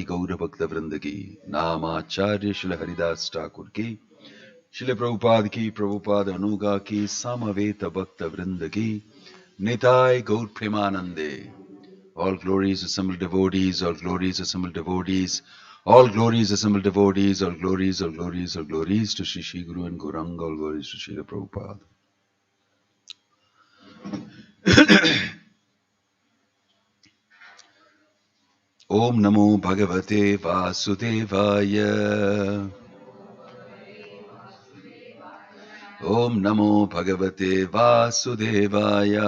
Gaura Bhakta Vrinda ki, Namacharya Shila Haridas Thakur ki, Shila Prabhupada ki, Prabhupada Anuga ki, Samaveta Bhakta Vrinda ki, Nitai Gaur Premanande. All glories assembled devotees, all glories assembled devotees, all glories assembled devotees, all glories, all glories, all glories to Shri Shri Guru and Gauranga, all glories to Srila Prabhupada. Om Namo Bhagavate Vasudevaya. Om Namo Bhagavate Vasudevaya.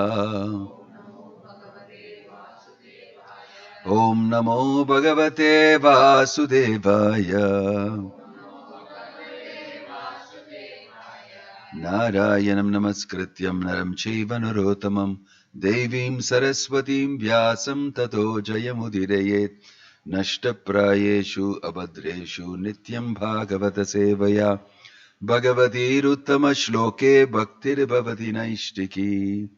Om Namo Bhagavate Vasudevaya. Narayanam Namaskrityam Naram Chaiva Narotamam Devim Saraswatim Vyasam Tato Jayamudirayet Nashtaprayeshu Abhadreshu Nityam Bhagavata Sevaya Bhagavati Ruttama Shloke Bhaktir Bhavati Naishtiki.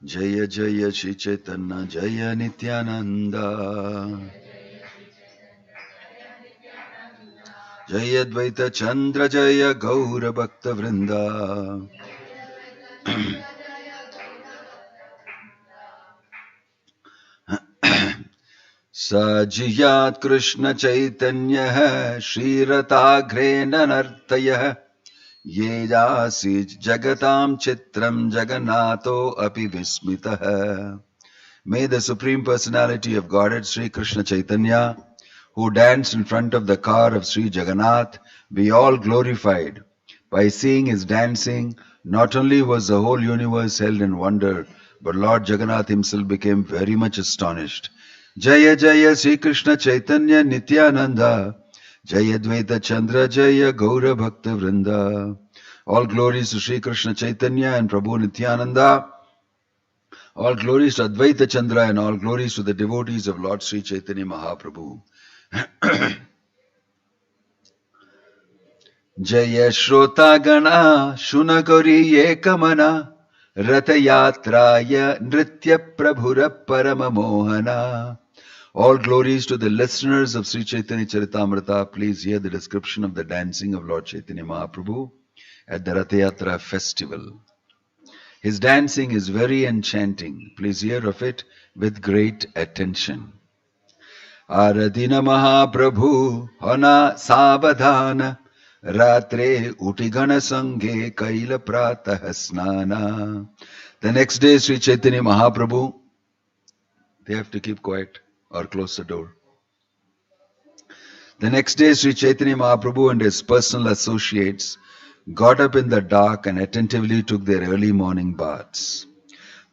Jaya Jaya Shri Chaitanya Jaya Nityananda Jaya Dvaita Chandra Jaya Gaura Bhakta Vrinda. Sajiyat Krishna Chaitanya Shri Ratha Grena Nartaya Yedasi Jagatam Chitram Jagannato Api Vismitaha. May the Supreme Personality of Godhead Sri Krishna Chaitanya, who danced in front of the car of Sri Jagannath, be all glorified. By seeing his dancing, not only was the whole universe held in wonder, but Lord Jagannath himself became very much astonished. Jaya Jaya Sri Krishna Chaitanya Nityananda Jaya Dvaita Chandra Jaya Gaura Bhakta Vrinda. All glories to Sri Krishna Chaitanya and Prabhu Nityananda. All glories to Advaita Chandra and all glories to the devotees of Lord Sri Chaitanya Mahaprabhu. Jaya Shrota Gana Shunagori Yekamana Ratha Yatraya Nritya Prabhura Parama Mohana. All glories to the listeners of Sri Chaitanya Charitamrita. Please hear the description of the dancing of Lord Chaitanya Mahaprabhu at the Ratha Yatra festival. His dancing is very enchanting. Please hear of it with great attention. Aradina Mahaprabhu Hana Savadhana Ratre Utigana Sanghe Kaila Pratah Snana. The next day Sri Chaitanya Mahaprabhu, they have to keep quiet or close the door. The next day Sri Chaitanya Mahaprabhu and his personal associates got up in the dark and attentively took their early morning baths.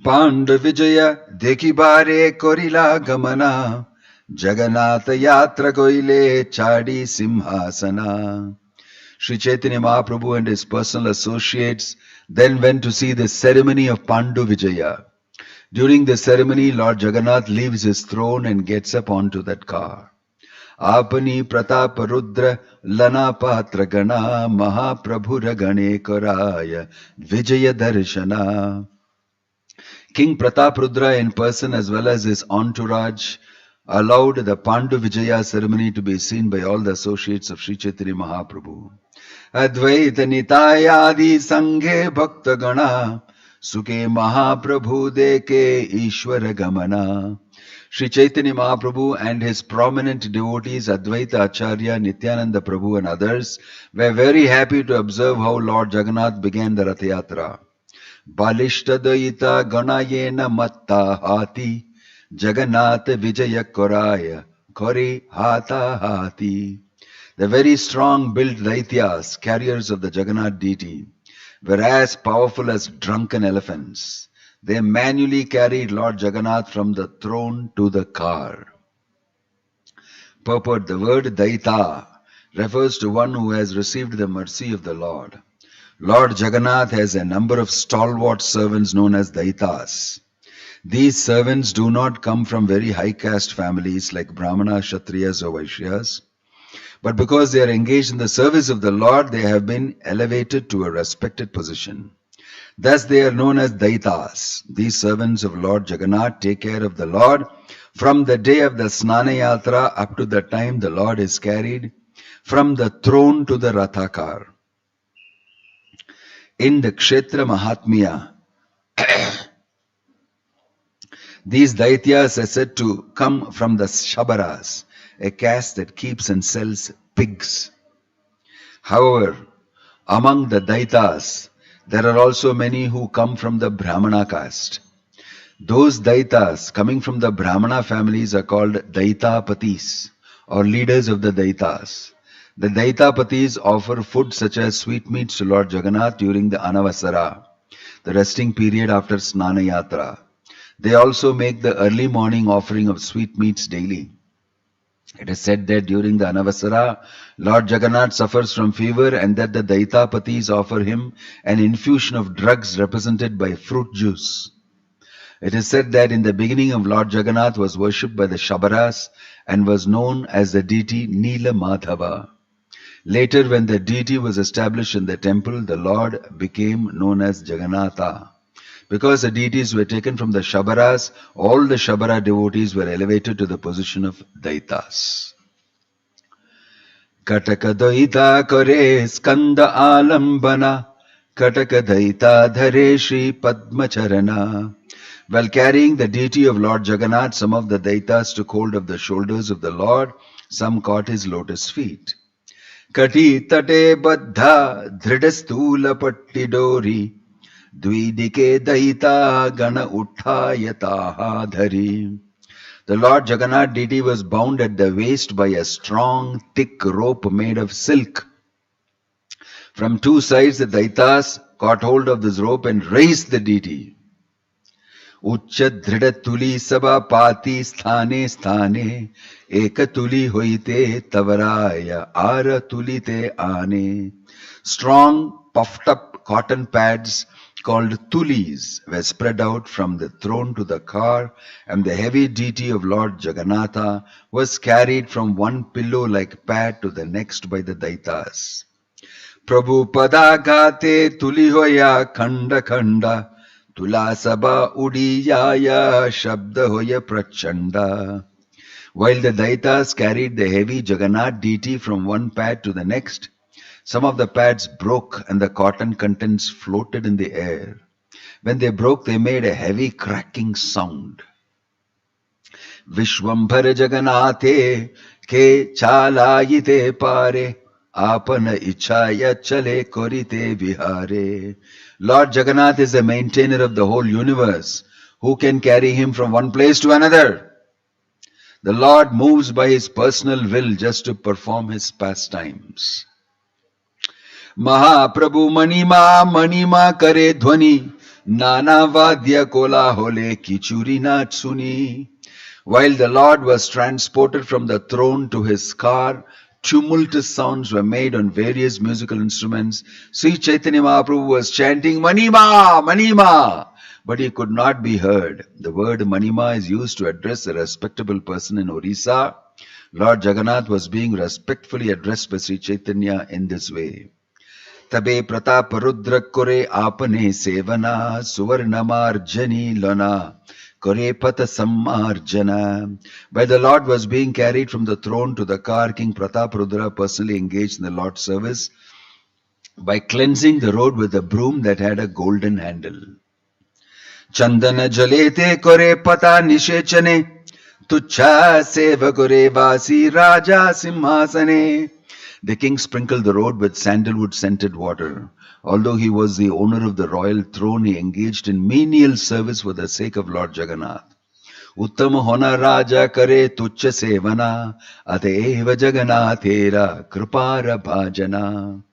Pandu Vijaya Dekibare Korila Gamana Jagannath Yatra Goile Chadi Simhasana. Sri Chaitanya Mahaprabhu and his personal associates then went to see the ceremony of Pandu Vijaya. During the ceremony, Lord Jagannath leaves his throne and gets up onto that car. Apani Pratapa Rudra Lana Patra Gana Mahaprabhura Gane Karaya Vijaya Darshana. King Pratap Rudra in person as well as his entourage allowed the Pandu Vijaya ceremony to be seen by all the associates of Sri Chaitanya Mahaprabhu. Advaita Nitayadi Sanghe Bhakta Gana Sukhe Mahaprabhu Deke Ishwara Gamana. Sri Chaitanya Mahaprabhu and his prominent devotees Advaita Acharya, Nityananda Prabhu and others were very happy to observe how Lord Jagannath began the Ratha Yatra. Balishtadaita Ganayena Matta Hati Jagannath Vijaya Koraya Kori Hata Hati. The very strong built Daityas, carriers of the Jagannath deity, were as powerful as drunken elephants. They manually carried Lord Jagannath from the throne to the car. Purport: the word Daita refers to one who has received the mercy of the Lord. Lord Jagannath has a number of stalwart servants known as Daitas. These servants do not come from very high caste families like Brahmana, Kshatriyas or Vaishyas, but because they are engaged in the service of the Lord, they have been elevated to a respected position. Thus they are known as Daitas. These servants of Lord Jagannath take care of the Lord from the day of the Snana Yatra up to the time the Lord is carried from the throne to the Ratha car. In the Kshetra Mahatmya, these Daityas are said to come from the Shabaras, a caste that keeps and sells pigs. However, among the Daitas, there are also many who come from the Brahmana caste. Those Daitas coming from the Brahmana families are called Daitapatis, or leaders of the Daitas. The Daitapatis offer food such as sweetmeats to Lord Jagannath during the Anavasara, the resting period after Snana Yatra. They also make the early morning offering of sweetmeats daily. It is said that during the Anavasara, Lord Jagannath suffers from fever and that the Daitapatis offer him an infusion of drugs represented by fruit juice. It is said that in the beginning of Lord Jagannath was worshipped by the Shabaras and was known as the deity Neela Madhava. Later, when the deity was established in the temple, the Lord became known as Jagannatha. Because the deities were taken from the Shabaras, all the Shabara devotees were elevated to the position of Daitas. Kataka Daita Kare Skanda Alambana Kataka Daita Dhare Shri Padmacharana. While carrying the deity of Lord Jagannath, some of the Daitas took hold of the shoulders of the Lord, some caught his lotus feet. Kati tate baddha dhridastula pattidori Dvidike daita gana uttayataha dhari. The Lord Jagannath deity was bound at the waist by a strong, thick rope made of silk. From two sides, the Daitas caught hold of this rope and raised the deity. Ucha dhrida tuli sabha pati sthane sthane eka tuli hoite tavaraya ara tulite ane. Strong, puffed up cotton pads called tulis were spread out from the throne to the car, and the heavy deity of Lord Jagannatha was carried from one pillow-like pad to the next by the Daitas. Prabhu padagate tulihoya khanda khanda Tula sabha udiyaya shabda hoya prachanda. While the Daitas carried the heavy Jagannath deity from one pad to the next, some of the pads broke and the cotton contents floated in the air. When they broke, they made a heavy cracking sound. Vishwambhara Jagannathe ke chalayite pare apana ichaya chale korite vihare. Lord Jagannath is the maintainer of the whole universe. Who can carry him from one place to another? The Lord moves by his personal will just to perform his pastimes. Mahaprabhu manima kare dhvani nana vadya kola hole kichuri natsuni. While the Lord was transported from the throne to his car, tumultuous sounds were made on various musical instruments. Sri Chaitanya Mahaprabhu was chanting Manima, Manima, but he could not be heard. The word Manima is used to address a respectable person in Orissa. Lord Jagannath was being respectfully addressed by Sri Chaitanya in this way. Tabe pratap rudra kore apane sevana suvarnamarjani lana. By the Lord was being carried from the throne to the car, King Prataparudra personally engaged in the Lord's service by cleansing the road with a broom that had a golden handle. Chandana jalete kore pata nishechane tucha seva kore vasi raja simhasane. The king sprinkled the road with sandalwood scented water. Although he was the owner of the royal throne, he engaged in menial service for the sake of Lord Jagannath. Uttama hona raja kare tuchya sevana ateva Jagannathera kripara bhajana.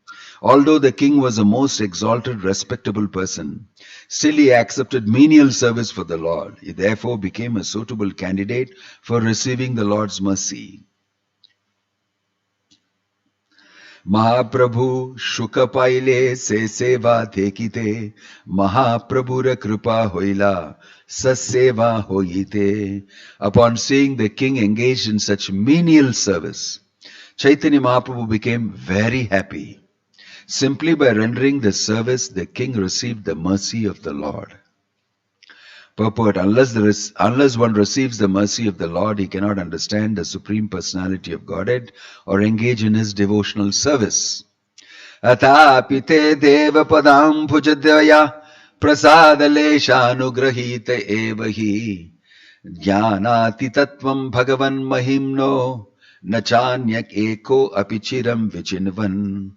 Although the king was a most exalted, respectable person, still he accepted menial service for the Lord. He therefore became a suitable candidate for receiving the Lord's mercy. Mahaprabhu Shukapaile se seva dekite Mahaprabhura kripa hoila saseva hoyite. Upon seeing the king engaged in such menial service, Chaitanya Mahaprabhu became very happy. Simply by rendering this service, the king received the mercy of the Lord. Purport: unless one receives the mercy of the Lord, he cannot understand the Supreme Personality of Godhead or engage in his devotional service. Atapi te deva padam bhujadvaya prasadaleshanugrahita evahi jnanati tattvam bhagavan mahimno nachanyak eko apichiram vichinvan.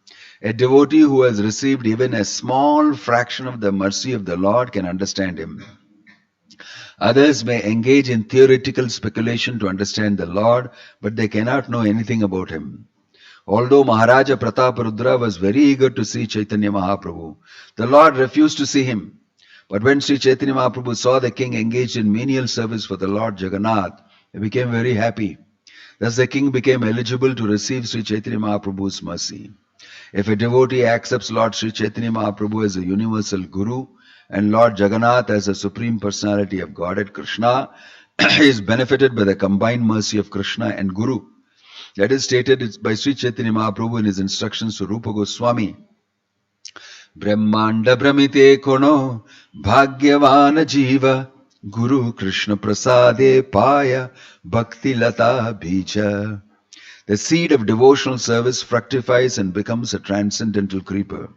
A devotee who has received even a small fraction of the mercy of the Lord can understand him. Others may engage in theoretical speculation to understand the Lord, but they cannot know anything about him. Although Maharaja Prataparudra was very eager to see Chaitanya Mahaprabhu, the Lord refused to see him. But when Sri Chaitanya Mahaprabhu saw the king engaged in menial service for the Lord Jagannath, he became very happy. Thus the king became eligible to receive Sri Chaitanya Mahaprabhu's mercy. If a devotee accepts Lord Sri Chaitanya Mahaprabhu as a universal guru and Lord Jagannath as a supreme personality of Godhead Krishna, he is benefited by the combined mercy of Krishna and Guru. That is stated by Sri Chaitanya Mahaprabhu in his instructions to Rupa Goswami. Brahmanda Brahmite Kono Bhagyavana Jiva Guru Krishna Prasade Paya Bhakti Lata Bija. The seed of devotional service fructifies and becomes a transcendental creeper.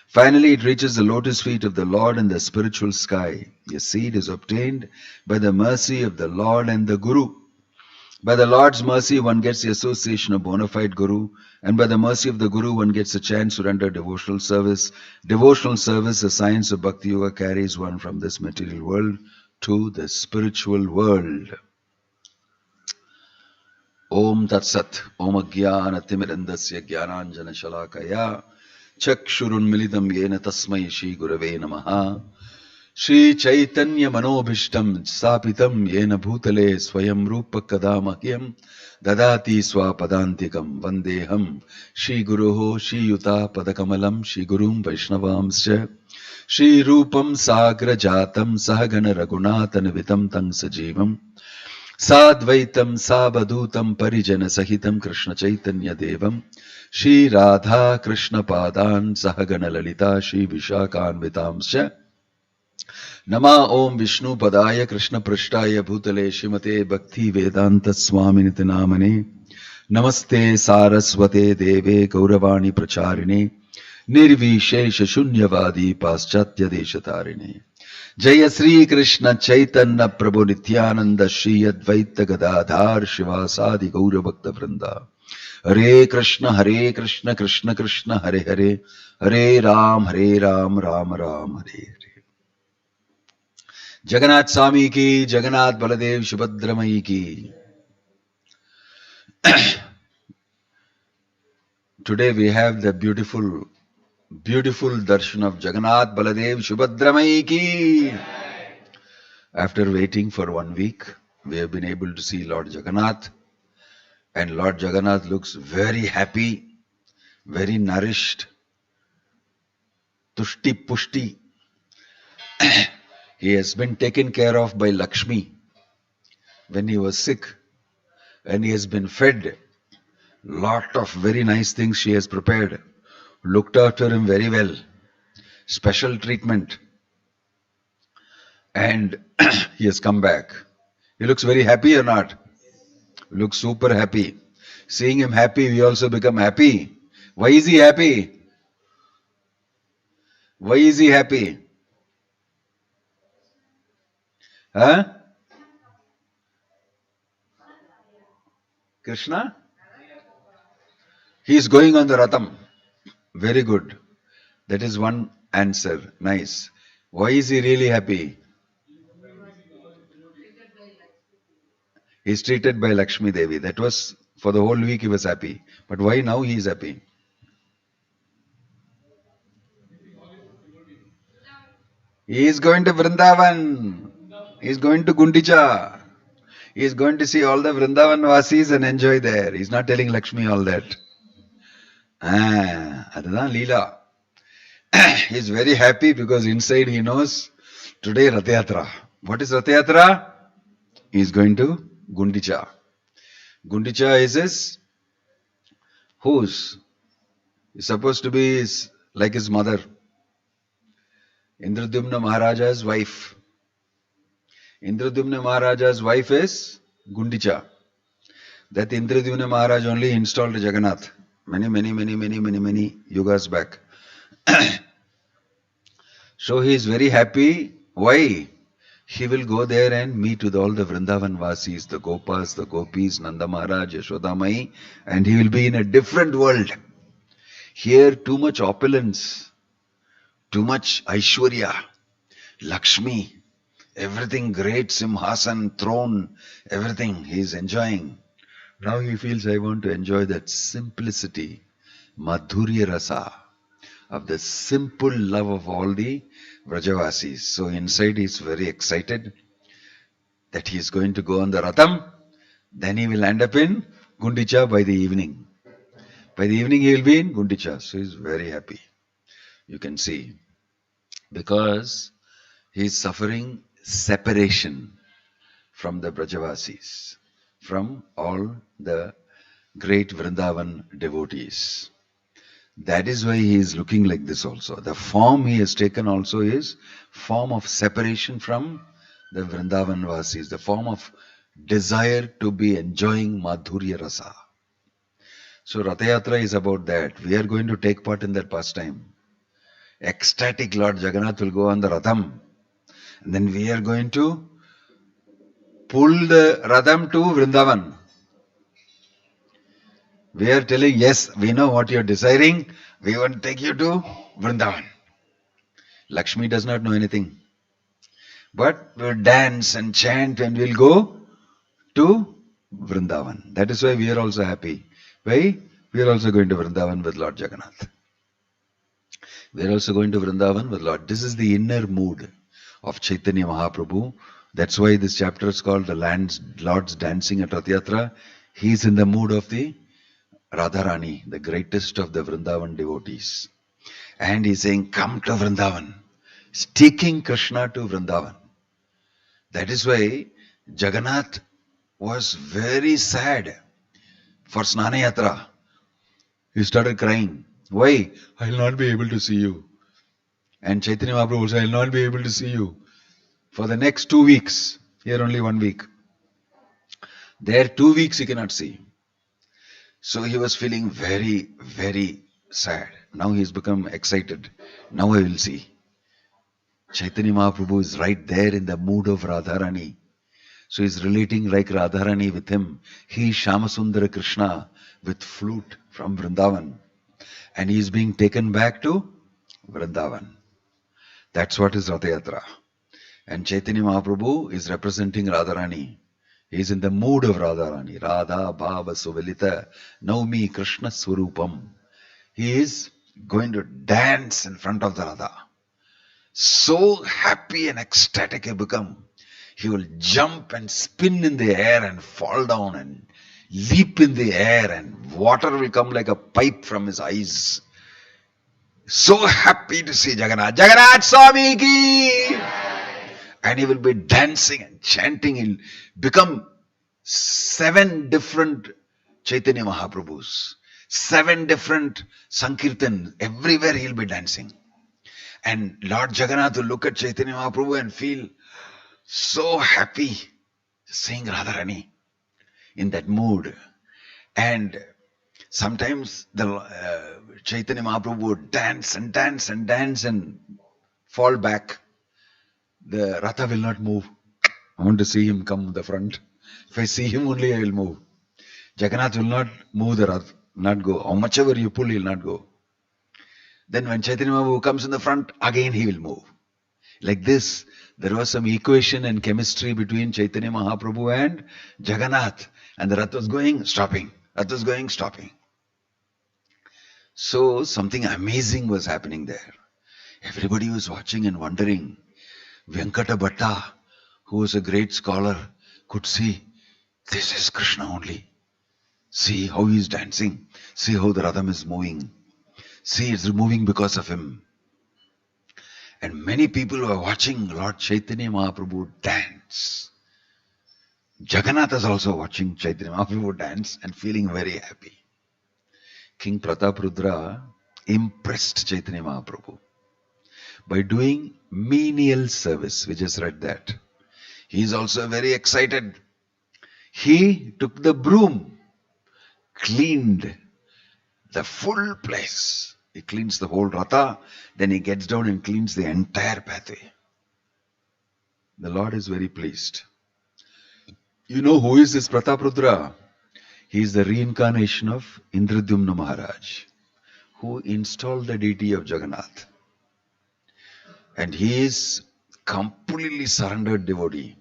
Finally, it reaches the lotus feet of the Lord in the spiritual sky. The seed is obtained by the mercy of the Lord and the Guru. By the Lord's mercy, one gets the association of bona fide Guru, and by the mercy of the Guru, one gets a chance to render devotional service. Devotional service, the science of Bhakti Yoga, carries one from this material world to the spiritual world. Om Tat Sat, Om Ajnana Timirandasya Jnananjana Shalakaya Chakshurun Militam Yena Tasmai Shri Gurave Namaha Shri Chaitanya Manobhishtam Sapitam Yena Bhutale Swayam Rupa Kadamakyam Dadati Swapadantikam Vandeham Shri Guruho Shri Yuta Padakamalam Shri Gurum Vaishnavamsya Shri Rupam Sagra Jatam Sahagana Raghunathan Vitam Tang Sajivam Sadvaitam Sabadutam Parijana Sahitam Krishna Chaitanya Devam Shri Radha Krishna Padan Sahagana Lalita Shri Vishakan Vitamsya Nama Om Vishnu Padaya Krishna Prishtaya Bhutale Shrimate Bhakti Vedanta Swami Nitinamane Namaste Saraswate Deve Gauravani Pracharine Nirvishesha Shunyavadi Paschatya Deshatarine Jaya Sri Krishna Chaitanya Prabhu Nityananda Shri Advaita Gadadhar Shivasadi Gaura Bhakta Vrinda Hare Krishna Krishna Krishna Hare Hare Hare Ram Ram Ram Hare Hare. Jagannath Swami ki, Jagannath Baladev Subhadramai ki. Today we have the beautiful darshan of Jagannath Baladev Subhadramai ki. After waiting for 1 week, we have been able to see Lord Jagannath, and Lord Jagannath looks very happy, very nourished, tushti pushti. He has been taken care of by Lakshmi when he was sick, and he has been fed. Lot of very nice things she has prepared, looked after him very well, special treatment, and he has come back. He looks very happy or not? Looks super happy. Seeing him happy, we also become happy. Why is he happy? Why is he happy? Huh? Krishna? He is going on the Ratham. Very good. That is one answer. Nice. Why is he really happy? He is treated by Lakshmi Devi. That was, for the whole week he was happy. But why now he is happy? He is going to Vrindavan. He is going to Gundicha. He is going to see all the Vrindavan Vasis and enjoy there. He is not telling Lakshmi all that. Adhan Leela. He is very happy because inside he knows today Ratha Yatra. What is Ratha Yatra? He is going to Gundicha. Gundicha is his whose? Is supposed to be his like his mother. Indradyumna Maharaja's wife. Indradyumna Maharaja's wife is Gundicha. That Indradyumna Maharaj only installed Jagannath many yugas back. So he is very happy. Why? He will go there and meet with all the Vrindavan Vasis, the Gopas, the Gopis, Nanda Maharaj, Yashoda Mai, and he will be in a different world. Here too much opulence, too much Aishwarya, Lakshmi, everything great, Simhasan, throne, everything he is enjoying. Now he feels, I want to enjoy that simplicity, Madhurya Rasa, of the simple love of all the Vrajavasis. So inside he is very excited that he is going to go on the Ratham. Then he will end up in Gundicha by the evening. By the evening he will be in Gundicha. So he is very happy. You can see. Because he is suffering separation from the Brajavasis, from all the great Vrindavan devotees. That is why he is looking like this also. The form he has taken also is form of separation from the Vrindavan Vasis, the form of desire to be enjoying Madhurya Rasa. So Ratha Yatra is about that. We are going to take part in that pastime. Ecstatic Lord Jagannath will go on the Ratham. And then we are going to pull the Ratham to Vrindavan. We are telling, yes, we know what you are desiring. We want to take you to Vrindavan. Lakshmi does not know anything. But we'll dance and chant and we'll go to Vrindavan. That is why we are also happy. Why? We are also going to Vrindavan with Lord Jagannath. We are also going to Vrindavan with Lord. This is the inner mood of Chaitanya Mahaprabhu. That's why this chapter is called the Lord's Dancing at Ratha Yatra. He is in the mood of the Radharani, the greatest of the Vrindavan devotees. And he's saying, come to Vrindavan. He's taking Krishna to Vrindavan. That is why Jagannath was very sad for Snana Yatra. He started crying. Why? I will not be able to see you. And Chaitanya Mahaprabhu also, I will not be able to see you. For the next 2 weeks. Here only 1 week. There 2 weeks he cannot see. So he was feeling very sad. Now he has become excited. Now I will see. Chaitanya Mahaprabhu is right there in the mood of Radharani. So he is relating like Radharani with him. He is Shyamasundara Krishna with flute from Vrindavan. And he is being taken back to Vrindavan. That's what is Ratha Yatra. And Chaitanya Mahaprabhu is representing Radharani. He is in the mood of Radharani. Radha Bhava Suvalita Naumi Krishna Swarupam. He is going to dance in front of the Radha. So happy and ecstatic he become. He will jump and spin in the air and fall down and leap in the air and water will come like a pipe from his eyes. So happy to see Jagannath. Jagannath Swami ki! And he will be dancing and chanting. He'll become 7 different Chaitanya Mahaprabhus. 7 different Sankirtan. Everywhere he'll be dancing. And Lord Jagannath will look at Chaitanya Mahaprabhu and feel so happy seeing Radharani in that mood. And sometimes the Chaitanya Mahaprabhu would dance and fall back. The Ratha will not move. I want to see him come to the front. If I see him only, I will move. Jagannath will not move the Ratha, not go. How much ever you pull, he will not go. Then when Chaitanya Mahaprabhu comes in the front, again he will move. Like this, there was some equation and chemistry between Chaitanya Mahaprabhu and Jagannath. And the Ratha was going, stopping. Ratha was going, stopping. So something amazing was happening there. Everybody was watching and wondering. Venkata Bhatta, who was a great scholar, could see, this is Krishna only. See how he is dancing. See how the Ratham is moving. See, it's moving because of him. And many people were watching Lord Chaitanya Mahaprabhu dance. Jagannath is also watching Chaitanya Mahaprabhu dance and feeling very happy. King Prataprudra impressed Chaitanya Mahaprabhu by doing menial service. We just read that. He is also very excited. He took the broom, cleaned the full place. He cleans the whole Ratha, then he gets down and cleans the entire pathway. The Lord is very pleased. You know who is this Prataprudra? He is the reincarnation of Indradyumna Maharaj, who installed the deity of Jagannath. And he is completely surrendered devotee.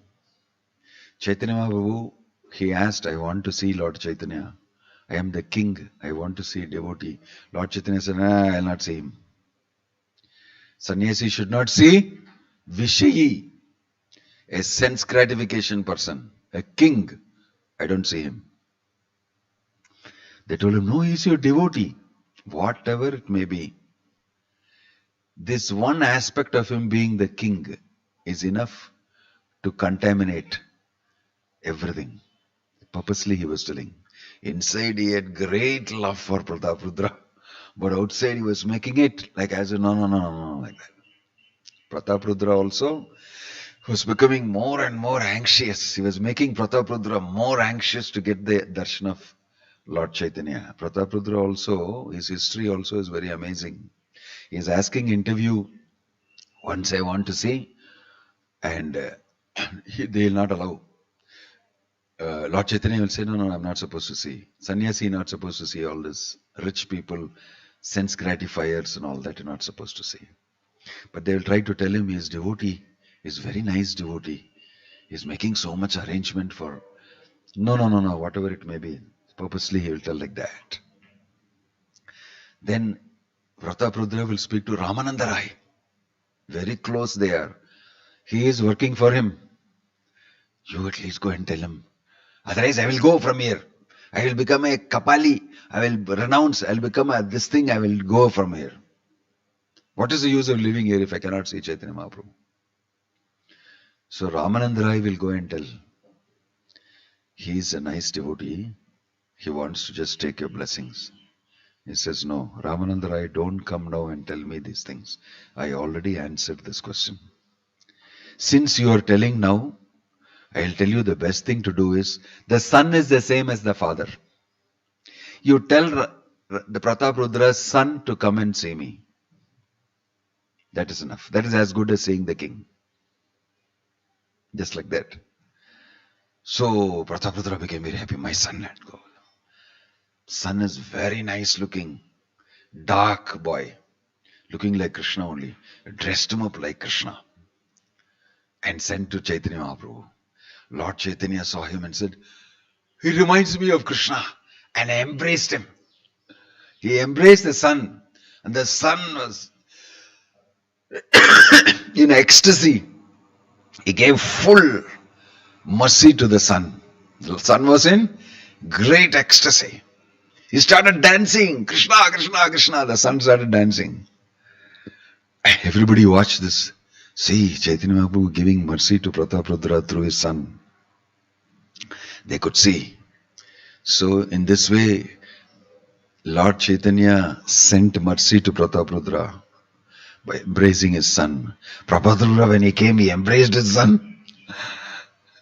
Chaitanya Mahaprabhu, he asked, I want to see Lord Chaitanya. I am the king. I want to see a devotee. Lord Chaitanya said, I will not see him. Sannyasi should not see Vishayi, a sense gratification person, a king. I don't see him. They told him, no, he is your devotee. Whatever it may be. This one aspect of him being the king is enough to contaminate everything. Purposely he was telling. Inside he had great love for Prataprudra, but outside he was making it like as a no, like that. Prataprudra also was becoming more and more anxious. He was making Prataprudra more anxious to get the darshan of Lord Chaitanya. Prataprudra also, his history also is very amazing. He is asking interview, once I want to see, and they will not allow. Lord Chaitanya will say, no, I'm not supposed to see. Sannyasi not supposed to see all this. Rich people, sense gratifiers and all that you're not supposed to see. But they will try to tell him he is devotee. He's very nice devotee. He's making so much arrangement for... No, whatever it may be. Purposely he will tell like that. Then Prataprudra will speak to Ramananda Rai. Very close they are. He is working for him. You at least go and tell him. Otherwise I will go from here. I will become a Kapali. I will renounce. I will become this thing. I will go from here. What is the use of living here if I cannot see Chaitanya Mahaprabhu? So Ramananda Rai will go and tell. He is a nice devotee. He wants to just take your blessings. He says, no, Ramananda Rai, don't come now and tell me these things. I already answered this question. Since you are telling now, I'll tell you the best thing to do is, the son is the same as the father. You tell the Pratapradra's son to come and see me. That is enough. That is as good as seeing the king. Just like that. So Prataprudra became very happy. My son had go. Son is very nice looking. Dark boy. Looking like Krishna only. Dressed him up like Krishna. And sent to Chaitanya Mahaprabhu. Lord Chaitanya saw him and said, he reminds me of Krishna. And embraced him. He embraced the son. And the son was in ecstasy. He gave full mercy to the son. The son was in great ecstasy. He started dancing. Krishna, Krishna, Krishna. The son started dancing. Everybody watched this. See, Chaitanya Mahaprabhu giving mercy to Prataprudra through his son. They could see. So in this way, Lord Chaitanya sent mercy to Prataprudra by embracing his son. Prataprudra, when he came, he embraced his son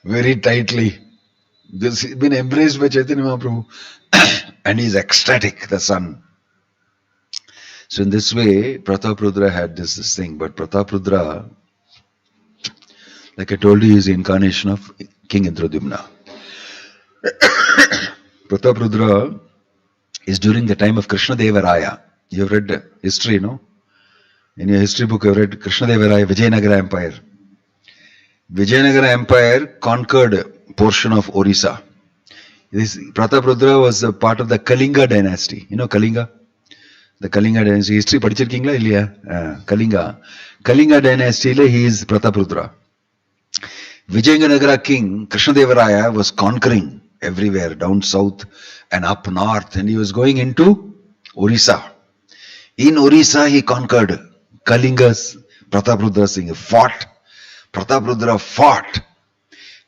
very tightly. This has been embraced by Chaitanya Mahaprabhu. And he is ecstatic, the son. So in this way, Prataprudra had this thing. But Prataprudra, like I told you, is the incarnation of King Indradyumna. Prataprudra is during the time of Krishna Deva Raya. You have read history, no? In your history book, you have read Krishna Deva Raya, Vijayanagara Empire. Vijayanagara Empire conquered a portion of Orissa. This Prataprudra was a part of the Kalinga dynasty. You know Kalinga? The Kalinga dynasty. History படிச்சிருக்கீங்களா இல்லையா? Kalinga dynasty he is Prataprudra. Vijayanagara king Krishnadevaraya was conquering everywhere down south and up north, and he was going into Orissa. In Orissa he conquered Kalinga's Prataprudra Singh fought. Prataprudra fought,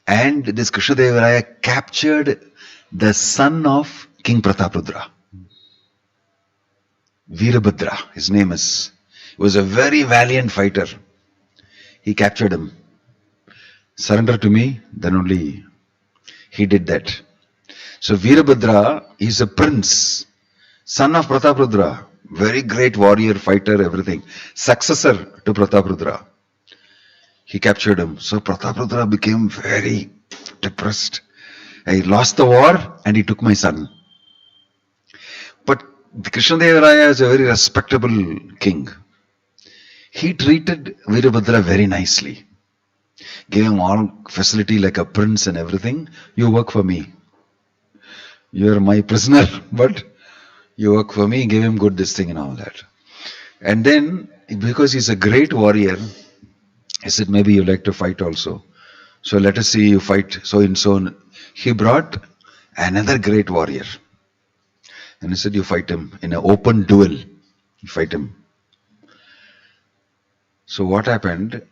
and this Krishnadevaraya captured the son of King Prataprudra. Virabhadra, his name is. He was a very valiant fighter. He captured him. Surrender to me, then only he did that. So Virabhadra is a prince, son of Prataprudra, very great warrior, fighter, everything. Successor to Prataprudra. He captured him. So Prataprudra became very depressed. I lost the war and he took my son. But Krishnadevaraya is a very respectable king. He treated Virabhadra very nicely. Gave him all facility like a prince and everything. You work for me. You are my prisoner, but you work for me. Gave him good this thing and all that. And then, because he's a great warrior, he said, maybe you like to fight also. So let us see you fight so and so. He brought another great warrior. And he said, you fight him in an open duel. You fight him. So what happened?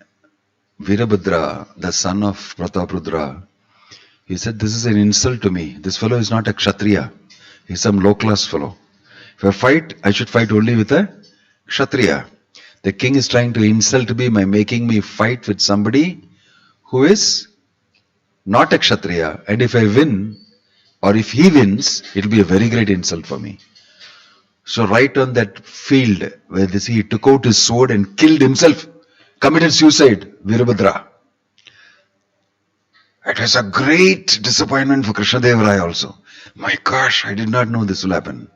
Virabhadra, the son of Prataprudra, he said, this is an insult to me. This fellow is not a Kshatriya. He's some low-class fellow. If I fight, I should fight only with a Kshatriya. The king is trying to insult me by making me fight with somebody who is not a Kshatriya. And if I win, or if he wins, it will be a very great insult for me. So right on that field, where he took out his sword and killed himself, committed suicide, Virabhadra. It was a great disappointment for Krishnadevaraya also. My gosh, I did not know this will happen.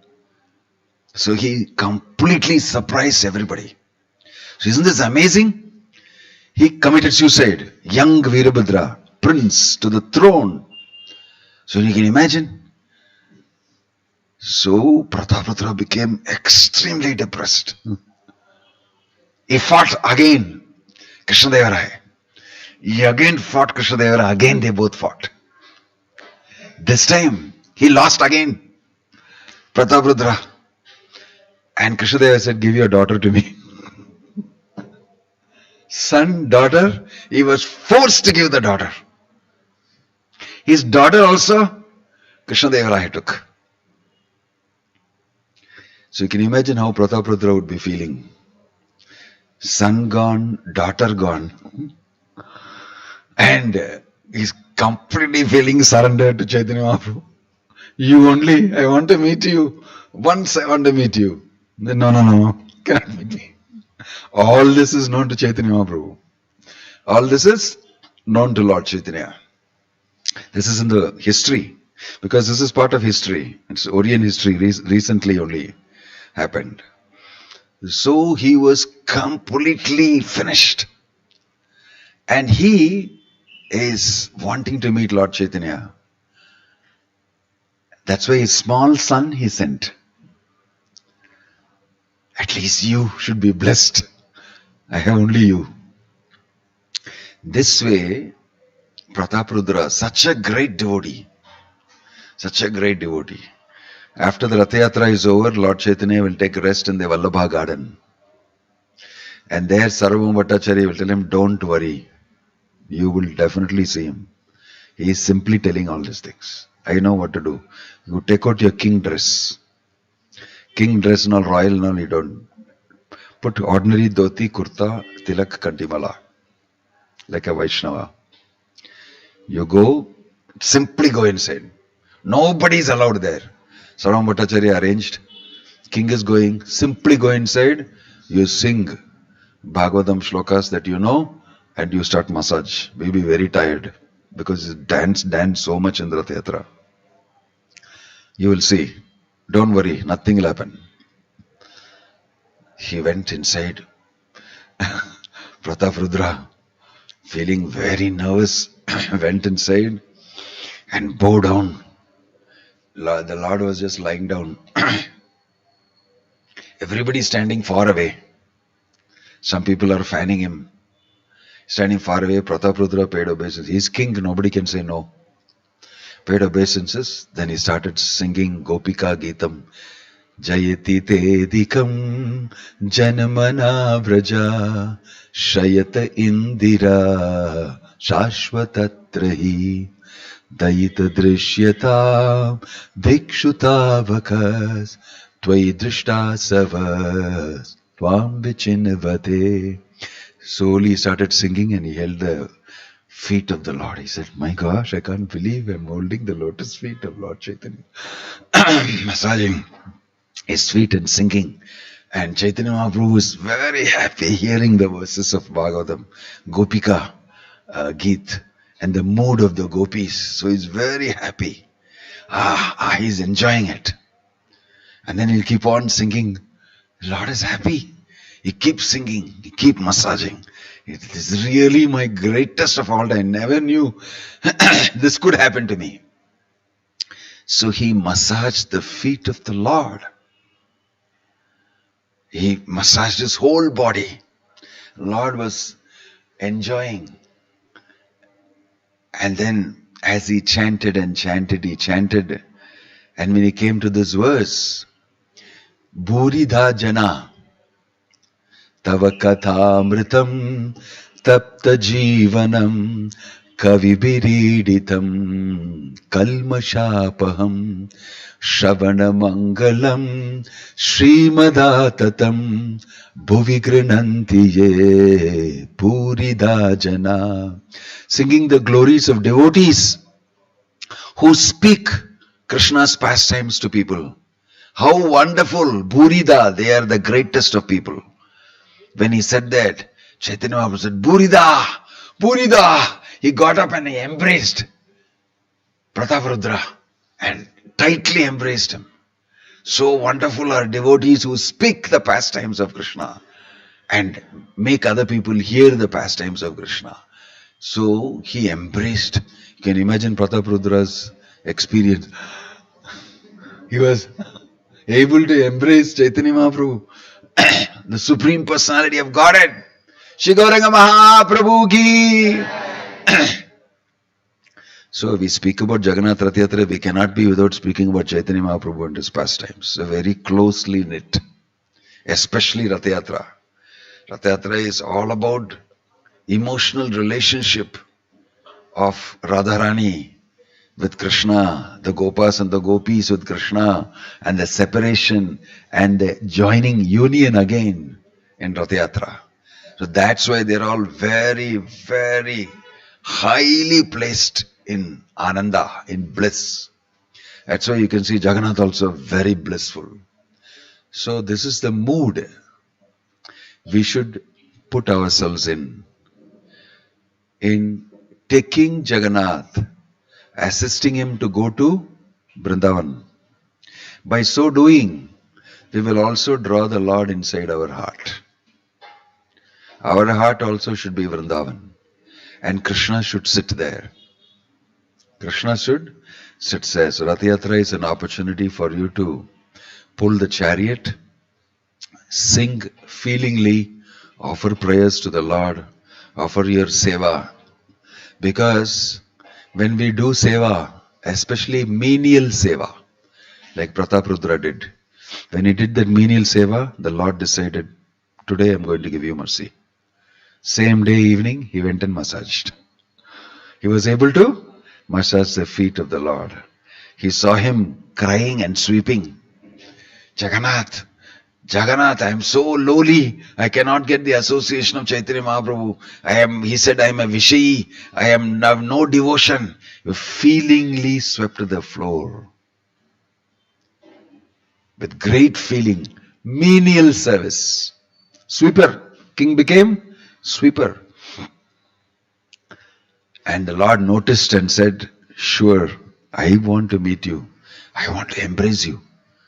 So he completely surprised everybody. So isn't this amazing? He committed suicide. Young Virabhadra, prince to the throne. So you can imagine. So Prataprudra became extremely depressed. He fought again. Krishnadevaraya. He again fought Krishnadevaraya. Again they both fought. This time he lost again. Prataprudra. And Krishnadevaraya said, give your daughter to me. Son, daughter, he was forced to give the daughter. His daughter also, Krishnadevaraya took. So you can imagine how Prataprudra would be feeling. Son gone, daughter gone. And he's completely feeling surrendered to Chaitanya Mahaprabhu. You only, I want to meet you. Once I want to meet you. Then no, cannot meet me. All this is known to Chaitanya Mahaprabhu. All this is known to Lord Chaitanya. This is in the history. Because this is part of history. It's Orient history, recently only happened. So he was completely finished. And he is wanting to meet Lord Chaitanya. That's why his small son he sent. At least you should be blessed. I have only you. This way, Prataprudra, such a great devotee. Such a great devotee. After the Ratha Yatra is over, Lord Chaitanya will take rest in the Vallabha garden. And there Sarvabhauma Bhattacharya will tell him, don't worry. You will definitely see him. He is simply telling all these things. I know what to do. You take out your king dress. King dress and all, royal and all, you don't. Put ordinary dhoti, kurta, tilak, kantimala. Like a Vaishnava. You go, simply go inside. Nobody is allowed there. Sarvabhauma Bhattacharya arranged. King is going, simply go inside. You sing Bhagavatam shlokas that you know and you start massage. We'll be very tired because you dance so much in the Ratha Yatra. You will see. Don't worry, nothing will happen. He went inside. Prataprudra, feeling very nervous, went inside and bowed down. The Lord was just lying down. Everybody standing far away. Some people are fanning him. Standing far away, Prataprudra paid obeisance. He's king, nobody can say no. Paid obeisances. Then he started singing Gopika Geetam. Jayati Tedikam Janamana Vraja Shayata Indira Shashvatatrahi Dayita Drishyata Bhikshutavakas Tvai drishta sava tvam vichinvate. Slowly he started singing and he held the feet of the Lord. He said, my gosh, I can't believe I'm holding the lotus feet of Lord Chaitanya. Massaging his feet and singing. And Chaitanya Mahaprabhu was very happy hearing the verses of Bhagavatam, Gopika Geet, and the mood of the gopis. So he's very happy. He's enjoying it. And then he'll keep on singing. Lord is happy. He keeps singing. He keeps massaging. It is really my greatest of all time. I never knew this could happen to me. So he massaged the feet of the Lord. He massaged his whole body. Lord was enjoying. And then as he chanted and chanted, he chanted. And when he came to this verse, Buridha Jana Tava Kathamritam Tapta Jivanam Kavibiriditam Kalmashapaham Shavana Mangalam Srimadatam Bhuvigrinantiye Buridha Jana. Singing the glories of devotees who speak Krishna's pastimes to people. How wonderful! Burida, they are the greatest of people. When he said that, Chaitanya Mahaprabhu said, Burida! Burida! He got up and he embraced Prataparudra and tightly embraced him. So wonderful are devotees who speak the pastimes of Krishna and make other people hear the pastimes of Krishna. So he embraced. You can imagine Prataparudra's experience. He was able to embrace Chaitanya Mahaprabhu, the Supreme Personality of Godhead. Shri Gauranga Mahaprabhu ki. So we speak about Jagannath Ratha Yatra, we cannot be without speaking about Chaitanya Mahaprabhu and his pastimes. So very closely knit, especially Ratha Yatra. Ratha Yatra is all about emotional relationship of Radharani with Krishna, the Gopas and the Gopis with Krishna, and the separation and the joining union again in Ratha Yatra. So that's why they're all very, very highly placed in Ananda, in bliss. That's why you can see Jagannath also very blissful. So this is the mood we should put ourselves in taking Jagannath, assisting him to go to Vrindavan. By so doing, we will also draw the Lord inside our heart. Our heart also should be Vrindavan. And Krishna should sit there. Krishna should sit there. So Ratha Yatra is an opportunity for you to pull the chariot, sing feelingly, offer prayers to the Lord, offer your seva. Because when we do seva, especially menial seva, like Prataparudra did, when he did that menial seva, the Lord decided, today I'm going to give you mercy. Same day evening, he went and massaged. He was able to massage the feet of the Lord. He saw him crying and sweeping. Jagannath, Jagannath, I am so lowly, I cannot get the association of Chaitanya Mahaprabhu. He said, I am a Vishayi, I have no devotion. You feelingly swept the floor. With great feeling, menial service. Sweeper, king became sweeper. And the Lord noticed and said, sure, I want to meet you. I want to embrace you.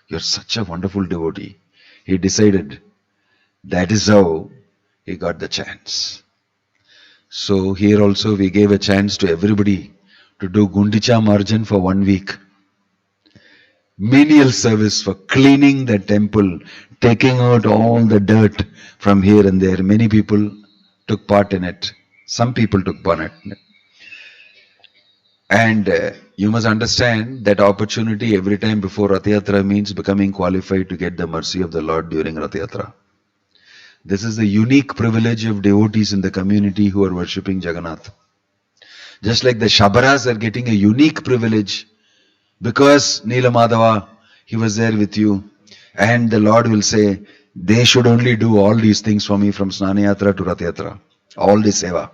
You're such a wonderful devotee. He decided that is how he got the chance. So here also we gave a chance to everybody to do Gundicha Marjan for 1 week. Menial service for cleaning the temple, taking out all the dirt from here and there. Many people took part in it. Some people took part in it. And you must understand that opportunity every time before Ratha Yatra means becoming qualified to get the mercy of the Lord during Ratha Yatra. This is the unique privilege of devotees in the community who are worshipping Jagannath. Just like the Shabaras are getting a unique privilege because Neela Madhava, he was there with you. And the Lord will say, they should only do all these things for me from Snana Yatra to Ratha Yatra. All the seva.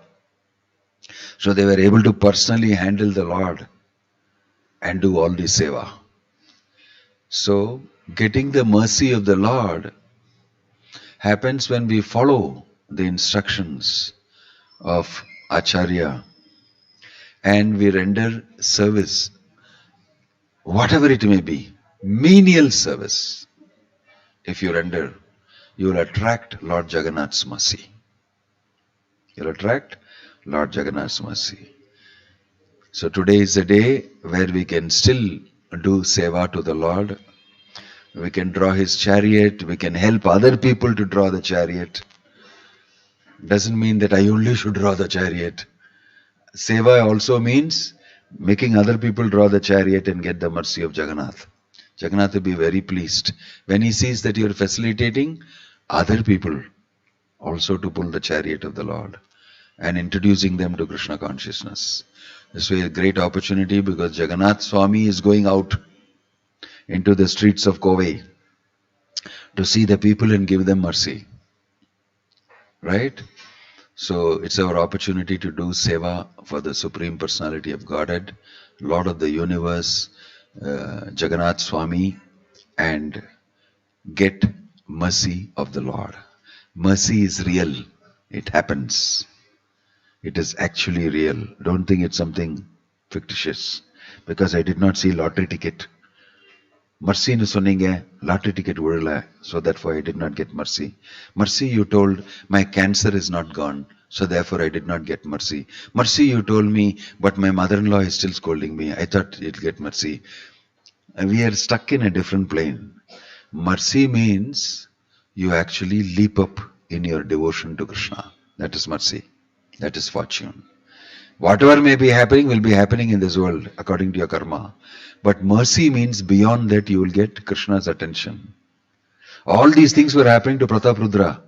So they were able to personally handle the Lord and do all the seva. So getting the mercy of the Lord happens when we follow the instructions of Acharya and we render service, whatever it may be, menial service. If you render, you will attract Lord Jagannath's mercy. You will attract Lord Jagannath's mercy. So today is a day where we can still do seva to the Lord. We can draw his chariot. We can help other people to draw the chariot. Doesn't mean that I only should draw the chariot. Seva also means making other people draw the chariot and get the mercy of Jagannath. Jagannath will be very pleased when he sees that you are facilitating other people also to pull the chariot of the Lord and introducing them to Krishna consciousness. This way a great opportunity because Jagannath Swami is going out into the streets of Kovai to see the people and give them mercy. Right? So it's our opportunity to do seva for the Supreme Personality of Godhead, Lord of the Universe, Jagannath Swami, and get mercy of the Lord. Mercy is real. It happens. It is actually real. Don't think it's something fictitious. Because I did not see lottery ticket. Mercy nu sonninga, lottery ticket urala, so therefore I did not get mercy. Mercy you told, my cancer is not gone, so therefore I did not get mercy. Mercy you told me, but my mother-in-law is still scolding me. I thought you'll get mercy. And we are stuck in a different plane. Mercy means you actually leap up in your devotion to Krishna. That is mercy. That is fortune. Whatever may be happening will be happening in this world according to your karma. But mercy means beyond that you will get Krishna's attention. All these things were happening to Prataprudra.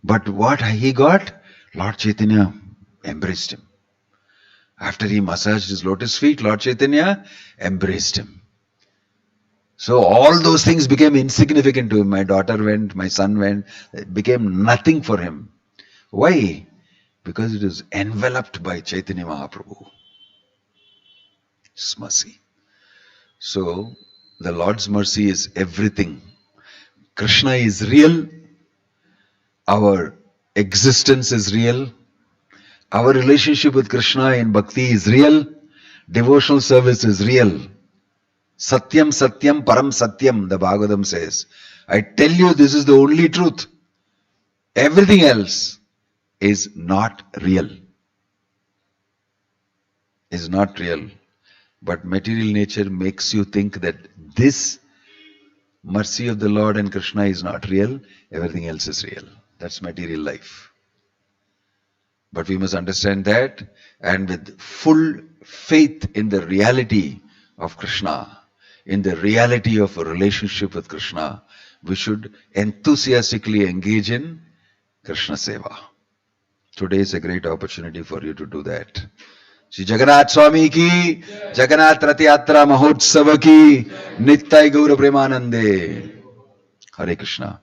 But what he got? Lord Chaitanya embraced him. After he massaged his lotus feet, Lord Chaitanya embraced him. So all those things became insignificant to him. My daughter went, my son went. It became nothing for him. Why? Because it is enveloped by Chaitanya Mahaprabhu. It's mercy. So, the Lord's mercy is everything. Krishna is real. Our existence is real. Our relationship with Krishna in Bhakti is real. Devotional service is real. Satyam Satyam Param Satyam, the Bhagavatam says. I tell you this is the only truth. Everything else is not real. Is not real. But material nature makes you think that this mercy of the Lord and Krishna is not real. Everything else is real. That's material life. But we must understand that, and with full faith in the reality of Krishna, in the reality of a relationship with Krishna, we should enthusiastically engage in Krishna Seva. Today is a great opportunity for you to do that. Shri Jagannath Swami ki, Jagannath Ratha Yatra Mahotsava ki, Nittai Gaura Premanande. Hare Krishna.